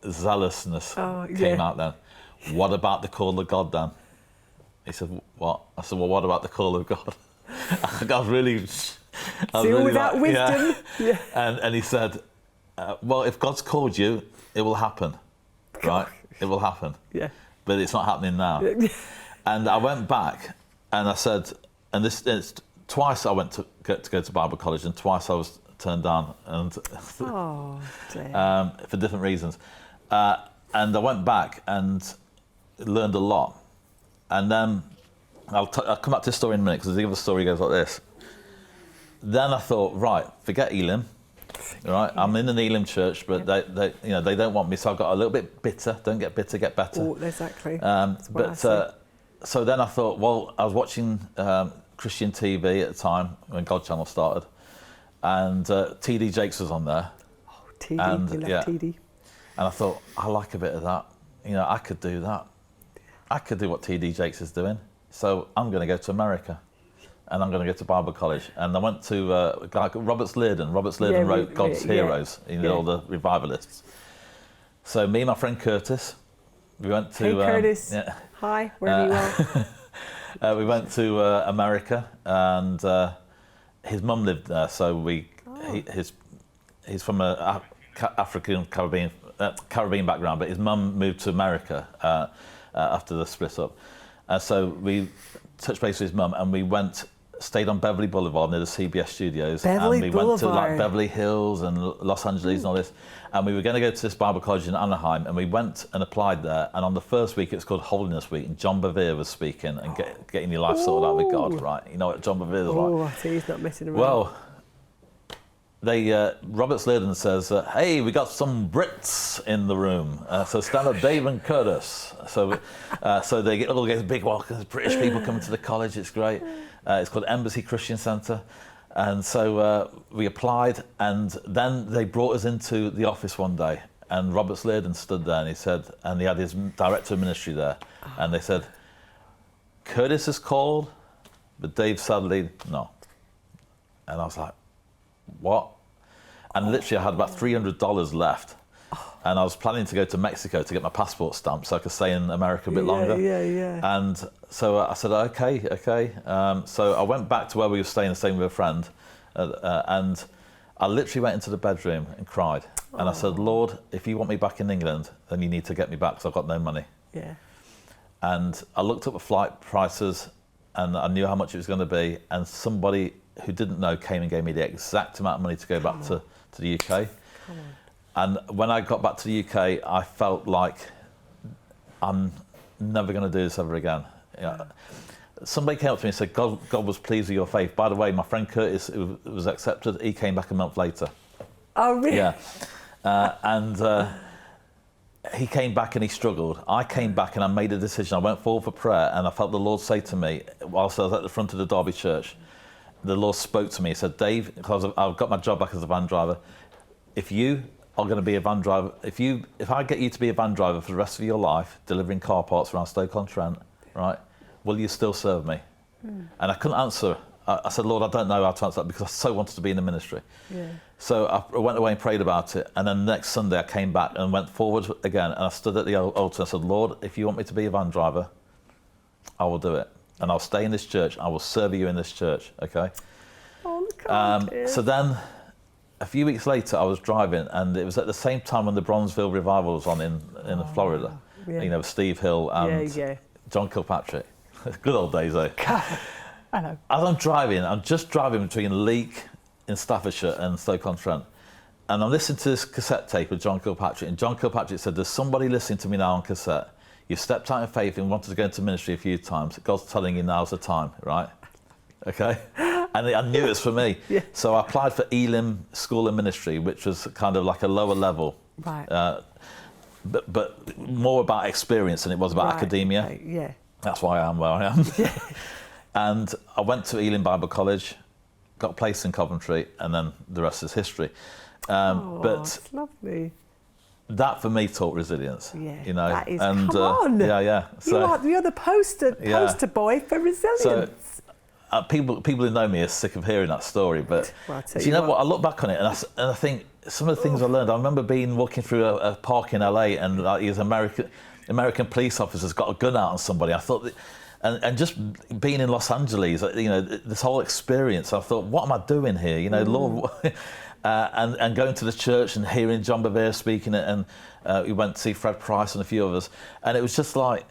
B: zealousness came out then. What about the call of God then? He said, what? I said, well, what about the call of God? I was really...
A: with that wisdom.
B: Yeah. And he said, well, if God's called you, it will happen, right? It will happen.
A: Yeah.
B: But it's not happening now. And I went back and I said, and it's twice I went to go to Bible college, and twice I was turned down, and
A: Oh, dear.
B: for different reasons. And I went back and learned a lot. And then I'll come back to this story in a minute, because the other story goes like this. Then I thought, right, forget Elim. Right, I'm in an Elim church, but they don't want me, so I got a little bit bitter. Don't get bitter, get better.
A: Oh, exactly.
B: So then I thought, well, I was watching Christian TV at the time when God Channel started, and TD Jakes was on there.
A: Oh, TD, you love TD.
B: And I thought, I like a bit of that. I could do that. I could do what TD Jakes is doing. So I'm going to go to America, and I'm going to go to Bible college. And I went to a guy called Robert Slerdon. Robert Slerdon wrote God's Heroes, all the revivalists. So me and my friend Curtis, we went to...
A: Hey, Curtis. Hi, wherever you are.
B: We went to America, and his mum lived there. So he's from a African Caribbean background, but his mum moved to America after the split up. So we touched base with his mum, and we stayed on Beverly Boulevard near the CBS studios. And we went to like Beverly Hills and Los Angeles and all this. And we were going to go to this Bible college in Anaheim, and we went and applied there. And on the first week, it's called Holiness Week, and John Bevere was speaking and getting your life sorted out with God, right? You know what John Bevere is like?
A: Oh, I see, he's not messing around.
B: Well, Robert Slerdon says, hey, we got some Brits in the room. So stand up, Dave and Curtis. So they all get big welcomes, British people coming to the college, it's great. It's called Embassy Christian Centre. And so we applied, and then they brought us into the office one day, and Robert Slerdon stood there, and he said, and he had his director of ministry there, and they said, Curtis is called, but Dave sadly, no. And I was like, what? And literally I had about $300 left, and I was planning to go to Mexico to get my passport stamped so I could stay in America a bit longer.
A: Yeah.
B: And so I said, okay. So I went back to where we were staying with a friend, and I literally went into the bedroom and cried. And I said, Lord, if you want me back in England, then you need to get me back, because I've got no money.
A: Yeah.
B: And I looked up the flight prices, and I knew how much it was going to be, and somebody who didn't know came and gave me the exact amount of money to go back to the UK. And when I got back to the UK, I felt like I'm never going to do this ever again. Somebody came up to me and said, God was pleased with your faith. By the way, my friend Curtis, who was accepted, he came back a month later.
A: Oh, really?
B: Yeah. And he came back and he struggled. I came back and I made a decision. I went forward for prayer, and I felt the Lord say to me, whilst I was at the front of the Derby Church, the Lord spoke to me. He said, Dave, because I've got my job back as a van driver, if you are going to be a van driver, if I get you to be a van driver for the rest of your life, delivering car parts around Stoke-on-Trent, right, will you still serve me? And I couldn't answer. I said, Lord, I don't know how to answer that, because I so wanted to be in the ministry. Yeah. So I went away and prayed about it, and then next Sunday I came back and went forward again, and I stood at the altar and said, Lord, if you want me to be a van driver, I will do it. And I'll stay in this church. I will serve you in this church, okay?
A: Oh, look at
B: So then a few weeks later, I was driving, and it was at the same time when the Bronzeville Revival was on in Florida.
A: Yeah.
B: You know, Steve Hill and John Kilpatrick. Good old days, though.
A: I know.
B: As I'm driving, I'm just driving between Leek in Staffordshire and Stoke-on-Trent. And I'm listening to this cassette tape with John Kilpatrick. And John Kilpatrick said, there's somebody listening to me now on cassette. You've stepped out in faith and wanted to go into ministry a few times. God's telling you now's the time, right? Okay? And I knew it was for me.
A: Yeah.
B: So I applied for Elim School of Ministry, which was kind of like a lower level.
A: Right.
B: But more about experience than it was about academia.
A: Okay. Yeah.
B: That's why I am where I am.
A: Yeah.
B: And I went to Elim Bible College, got placed in Coventry, and then the rest is history. But
A: it's lovely.
B: that for me taught resilience.
A: Yeah,
B: you know,
A: that is,
B: and
A: come on.
B: yeah. So
A: you're the poster boy for resilience.
B: So people who know me are sick of hearing that story. But do you know what? I look back on it and I think some of the things I learned. I remember walking through a park in LA, and these American police officers got a gun out on somebody. I thought that. And just being in Los Angeles, you know, this whole experience, I thought, what am I doing here? You know, Lord, and going to the church and hearing John Bevere speaking, and we went to see Fred Price and a few others, and it was just like,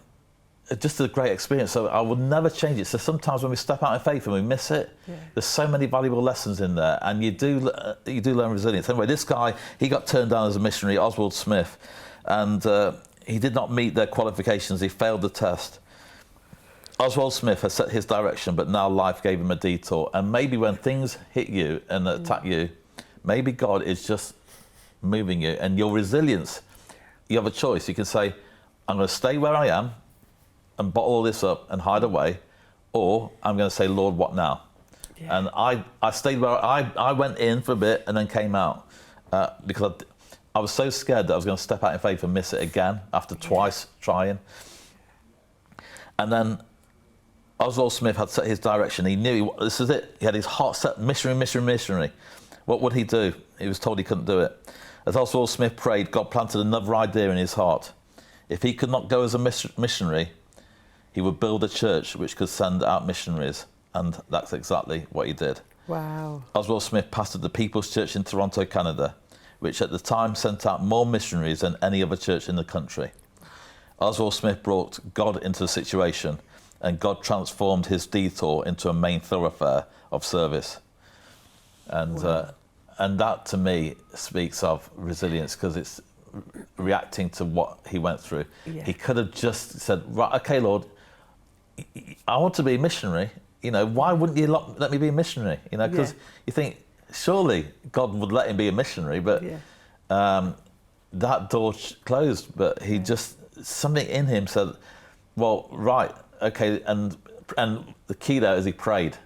B: just a great experience. So I would never change it. So sometimes when we step out in faith and we miss it, there's so many valuable lessons in there, and you do learn resilience. Anyway, this guy, he got turned down as a missionary, Oswald Smith, and he did not meet their qualifications. He failed the test. Oswald Smith has set his direction, but now life gave him a detour. And maybe when things hit you and attack you, maybe God is just moving you. And your resilience, you have a choice. You can say, I'm going to stay where I am and bottle all this up and hide away, or I'm going to say, Lord, what now? Yeah. And I stayed where I went in for a bit and then came out because I was so scared that I was going to step out in faith and miss it again after twice trying. And then Oswald Smith had set his direction. He knew this is it. He had his heart set, missionary. What would he do? He was told he couldn't do it. As Oswald Smith prayed, God planted another idea in his heart. If he could not go as a missionary, he would build a church which could send out missionaries. And that's exactly what he did.
A: Wow.
B: Oswald Smith pastored the People's Church in Toronto, Canada, which at the time sent out more missionaries than any other church in the country. Oswald Smith brought God into the situation, and God transformed his detour into a main thoroughfare of service. And that, to me, speaks of resilience, because it's reacting to what he went through. Yeah. He could have just said, right, okay, Lord, I want to be a missionary. You know, why wouldn't you let me be a missionary? You know, because you think, surely God would let him be a missionary, but that door closed. But he just, something in him said, well, right, okay, and the key there is he prayed.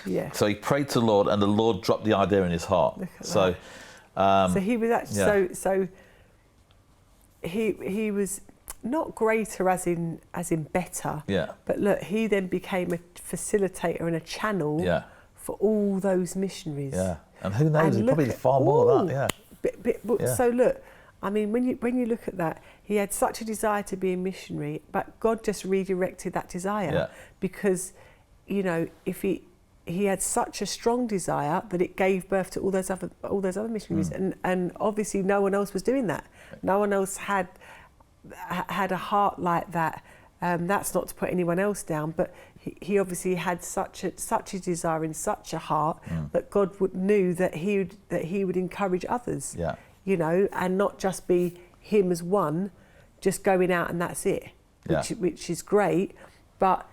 B: Yeah. So he prayed to the Lord, and the Lord dropped the idea in his heart. So
A: he was actually he was not greater as in better. Yeah. But look, he then became a facilitator and a channel for all those missionaries.
B: Yeah. And who knows? He probably did far more of that. Yeah.
A: So look, I mean, when you look at that, he had such a desire to be a missionary, but God just redirected that desire because, you know, if he had such a strong desire that it gave birth to all those other missionaries, and obviously no one else was doing that. No one else had a heart like that. That's not to put anyone else down, but he obviously had such a desire and such a heart that God knew that he would encourage others. Yeah. You know, and not just be him as one, just going out and that's it, which is great. But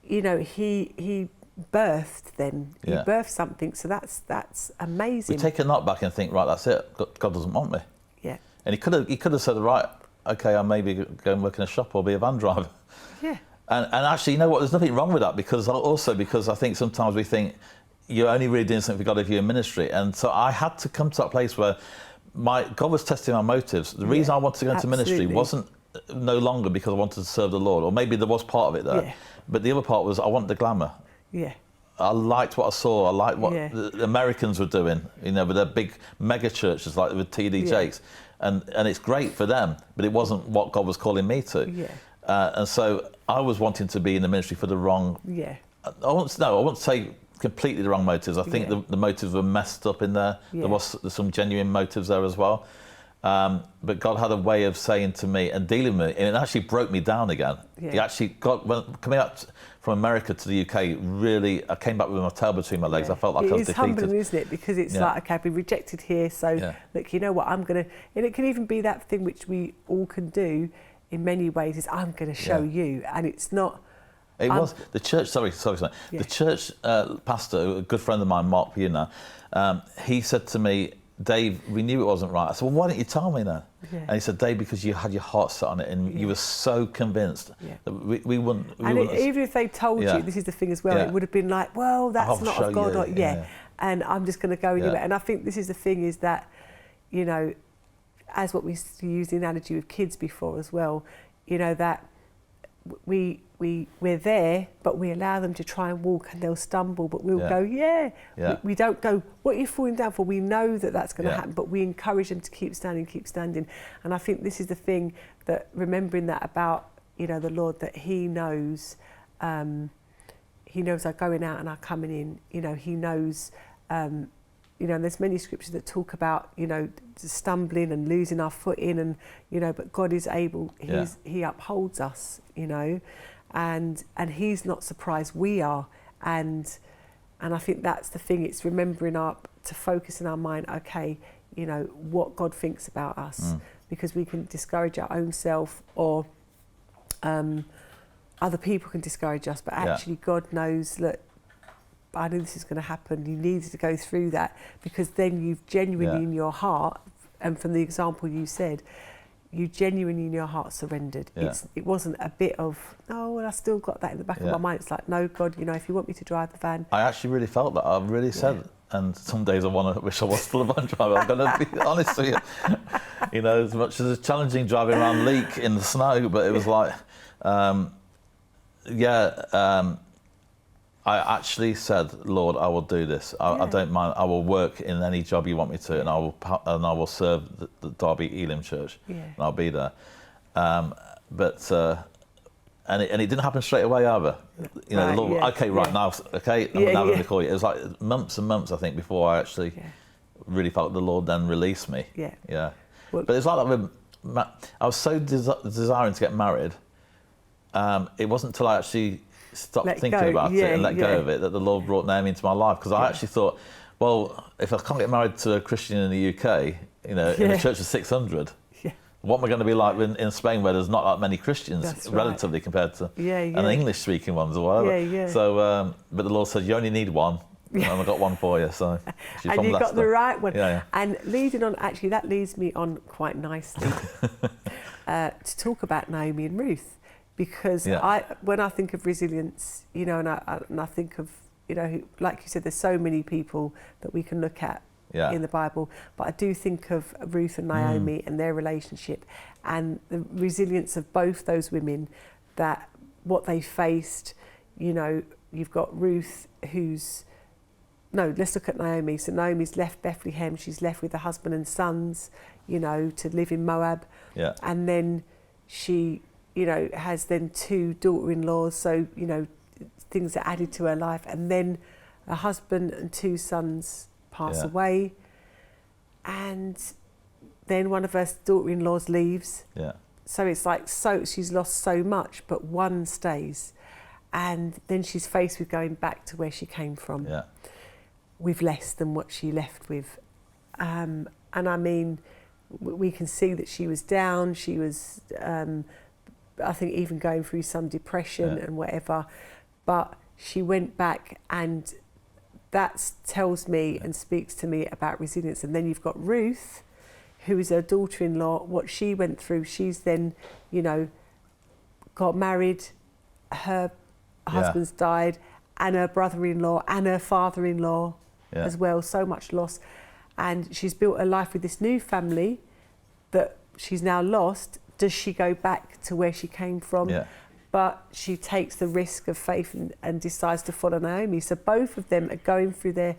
A: you know, he birthed then. He birthed something, so that's amazing.
B: We take a knock back and think, right, that's it. God doesn't want me.
A: Yeah.
B: And he could have said, right, okay, I'll maybe go and work in a shop or be a van driver.
A: Yeah.
B: And actually, you know what? There's nothing wrong with that, because I think sometimes we think you're only really doing something for God if you're in ministry. And so I had to come to that place where God was testing my motives. The reason I wanted to go into ministry wasn't no longer because I wanted to serve the Lord, or maybe there was part of it there. Yeah. But the other part was I wanted the glamour. Yeah. I liked what I saw. I liked what the Americans were doing, you know, with their big mega churches like with T.D. Jakes. And it's great for them, but it wasn't what God was calling me to. Yeah. And so I was wanting to be in the ministry for the wrong... Yeah. I won't say completely the wrong motives. I think the motives were messed up in there. There was some genuine motives there as well. But God had a way of saying to me and dealing with me, and it actually broke me down again. He actually, coming out from America to the UK, really, I came back with my tail between my legs. I felt like I was defeated.
A: It's humbling, isn't it? Because it's like, okay, I've been rejected here, so look, you know what, I'm going to, and it can even be that thing which we all can do in many ways, is I'm going to show you, and it's not.
B: It was the church. Sorry. The church pastor, a good friend of mine, Mark Puna, he said to me, Dave, we knew it wasn't right. I said, well, why didn't you tell me then? And he said, Dave, because you had your heart set on it and you were so convinced that we wouldn't.
A: Even if they told you, this is the thing as well, it would have been like, well, that's not of God. And I'm just going to go and do it. And I think this is the thing, is that, you know, as what we used the analogy with kids before as well, you know, that we're there, but we allow them to try and walk, and they'll stumble, but we'll go, We don't go, what are you falling down for? We know that that's going to happen, but we encourage them to keep standing. And I think this is the thing, that remembering that about, you know, the Lord, that He knows our going out and our coming in. You know, He knows. You know, and there's many scriptures that talk about, you know, stumbling and losing our footing, and, you know, but God is able. He upholds us, you know, and He's not surprised, we are, and I think that's the thing. It's remembering to focus in our mind, okay, you know, what God thinks about us, because we can discourage our own self, or other people can discourage us, but actually God knows, look, I knew this is going to happen. You needed to go through that, because then you've genuinely in your heart, and from the example you said, you genuinely in your heart surrendered. It wasn't a bit of, oh, well, I still got that in the back of my mind. It's like, no, God, you know, if you want me to drive the van. I
B: actually really felt that. I really said, and some days I wish I was still a van driver. I'm going to be honest with you. You know, as much as it's challenging driving around Leek in the snow, but it was like, I actually said, Lord, I will do this. I don't mind. I will work in any job you want me to, and I will serve the Derby Elim Church, and I'll be there. And it didn't happen straight away either. You know, the Lord, now, now I'm going to call you. It was like months and months, I think, before I actually really felt the Lord then release me. Well, but it's like that with, I was so desiring to get married. It wasn't until I actually stopped thinking about it and let go of it that the Lord brought Naomi into my life, because I actually thought, well, if I can't get married to a Christian in the UK, you know, in a church of 600, what am I going to be like in Spain, where there's not that many Christians, relatively, compared to and English-speaking ones or whatever. So, but the Lord said, you only need one, and I got one for you. So, she's
A: and you got the right one.
B: Yeah.
A: And leading on, actually, that leads me on quite nicely to talk about Naomi and Ruth. Because when I think of resilience, you know, and I think of, you know, like you said, there's so many people that we can look at in the Bible, but I do think of Ruth and Naomi and their relationship, and the resilience of both those women, that what they faced. You know, you've got Ruth, let's look at Naomi. So Naomi's left Bethlehem, she's left with her husband and sons, you know, to live in Moab, and then she, you know, has then 2 daughter-in-laws, so, you know, things are added to her life. And then her husband and 2 sons pass away. And then one of her daughter-in-laws leaves. So it's like, she's lost so much, but one stays. And then she's faced with going back to where she came from with less than what she left with. And I mean, we can see that she was down, she was... I think even going through some depression and whatever, but she went back, and that tells me and speaks to me about resilience. And then you've got Ruth, who is her daughter-in-law, what she went through. She's then, you know, got married, her husband's died, and her brother-in-law and her father-in-law as well, so much loss. And she's built a life with this new family that she's now lost. Does she go back to where she came from? But she takes the risk of faith and decides to follow Naomi. So both of them are going through their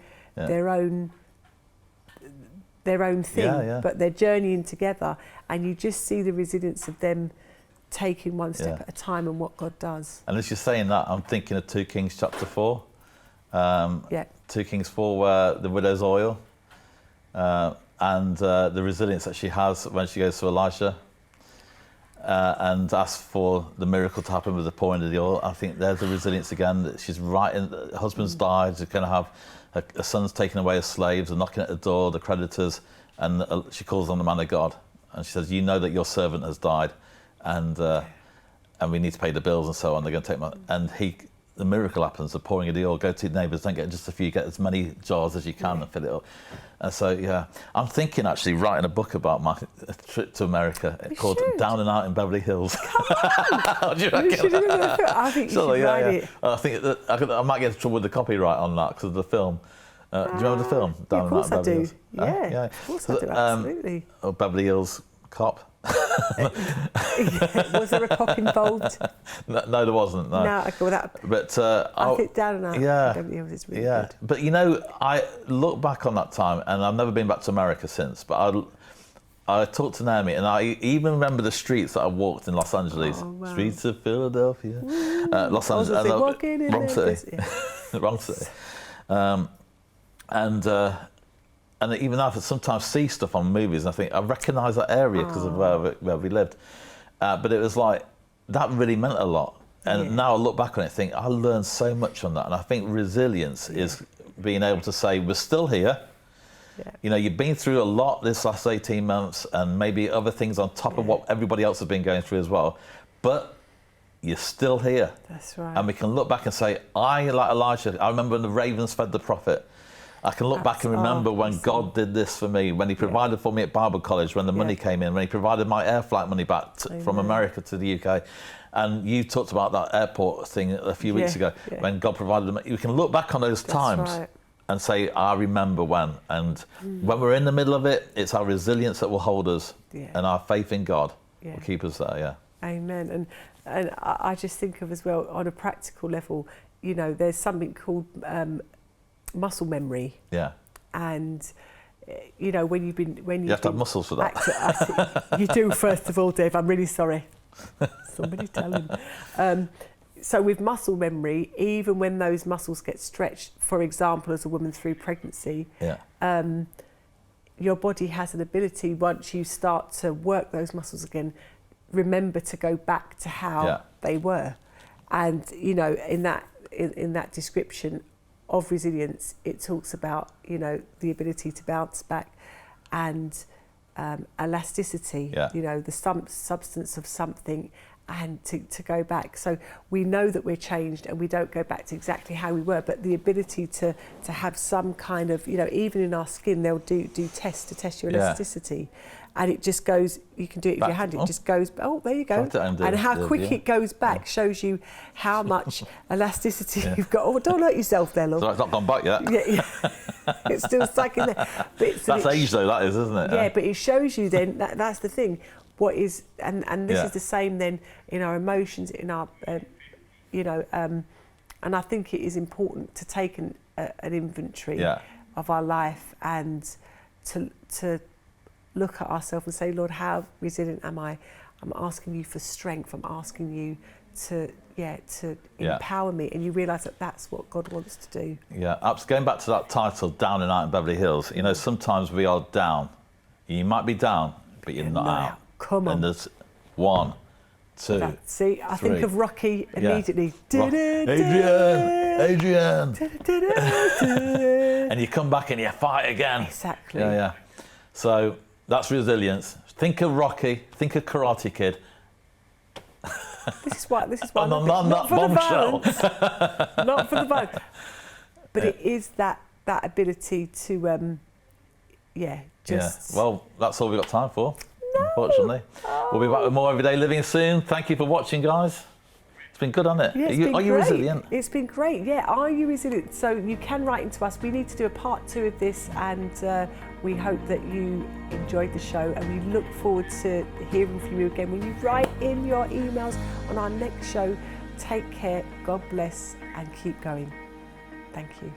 A: own thing, but they're journeying together. And you just see the resilience of them taking one step at a time, and what God does.
B: And as you're saying that, I'm thinking of 2 Kings chapter 4, 2 Kings 4, where the widow's oil, and the resilience that she has when she goes to Elisha and asks for the miracle to happen with the pouring of the oil. I think there's the resilience again, that she's right in, her husband's died, she's going to have her son's taken away as slaves, and knocking at the door, the creditors, and she calls on the man of God, and she says, you know that your servant has died, and we need to pay the bills and so on. They're going to take my... And the miracle happens, the pouring of the oil. Go to your neighbours, don't get just a few, get as many jars as you can and fill it up. And so, I'm thinking actually writing a book about my trip to America called Down and Out in Beverly Hills. What do you reckon?
A: I think you should write it.
B: I think that I might get into trouble with the copyright on that because of the film. Do you remember the film?
A: Down and Out in Beverly Hills?
B: Yeah,
A: of course I do, absolutely.
B: Beverly Hills Cop.
A: Was there a cop involved?
B: No, there wasn't. No.
A: No, okay, well that.
B: But
A: I think Down and Out. Is really good.
B: But I look back on that time, and I've never been back to America since. But I talked to Naomi, and I even remember the streets that I walked in Los Angeles, streets of Philadelphia, Los Angeles, wrong city, wrong city, and even I sometimes see stuff on movies and I think I recognise that area because of where we lived. But it was like, that really meant a lot. And now I look back on it and think, I learned so much on that. And I think resilience is being able to say, we're still here. Yeah. You've been through a lot this last 18 months and maybe other things on top of what everybody else has been going through as well. But you're still here.
A: That's right.
B: And we can look back and say, like Elijah, I remember when the ravens fed the prophet. I can look back and remember when God did this for me, when he provided for me at Bible college, when the money came in, when he provided my air flight money back from America to the UK. And you talked about that airport thing a few weeks ago, when God provided them. You can look back on those times and say, I remember when. And when we're in the middle of it, it's our resilience that will hold us and our faith in God will keep us there,
A: Amen. And I just think of as well, on a practical level, there's something called... muscle memory.
B: Yeah.
A: And when you
B: have to have muscles for that.
A: You do, first of all, Dave. I'm really sorry. Somebody tell him. So with muscle memory, even when those muscles get stretched, for example, as a woman through pregnancy, your body has an ability, once you start to work those muscles again, remember to go back to how they were. And in that description of resilience, it talks about the ability to bounce back and elasticity, the substance of something, and to go back. So we know that we're changed and we don't go back to exactly how we were, but the ability to have some kind of, even in our skin, they'll do tests to test your elasticity. And it just goes, you can do it with your hand, it just goes, there you go. And how quick it goes back shows you how much elasticity you've got. Oh, don't hurt yourself there, love.
B: So it's not gone back yet.
A: It's still stuck in there.
B: That's age though, that is, isn't it?
A: Yeah, but it shows you then, that's the thing, what is, and this is the same then in our emotions, in our, and I think it is important to take an inventory of our life and to look at ourselves and say, Lord, how resilient am I? I'm asking you for strength. I'm asking you to empower me. And you realise that that's what God wants to do. Yeah,
B: going back to that title, Down and Out in Beverly Hills, sometimes we are down. You might be down, but you're not out.
A: Come on.
B: And there's 1, 2,
A: I think of Rocky immediately.
B: Adrian. And you come back and you fight again.
A: Exactly.
B: Yeah. So that's resilience. Think of Rocky. Think of Karate Kid.
A: This is why.
B: Not for the violence.
A: Not for the violence. But it is that ability to, just.
B: Yeah. Well, that's all we've got time for. Unfortunately, we'll be back with more Everyday Living soon. Thank you for watching, guys. It's been good, hasn't it?
A: Yeah,
B: are you resilient?
A: It's been great. Yeah, are you resilient? So you can write into us. We need to do a part 2 of this, and we hope that you enjoyed the show, and we look forward to hearing from you again when you write in your emails on our next show. Take care, God bless, and keep going. Thank you.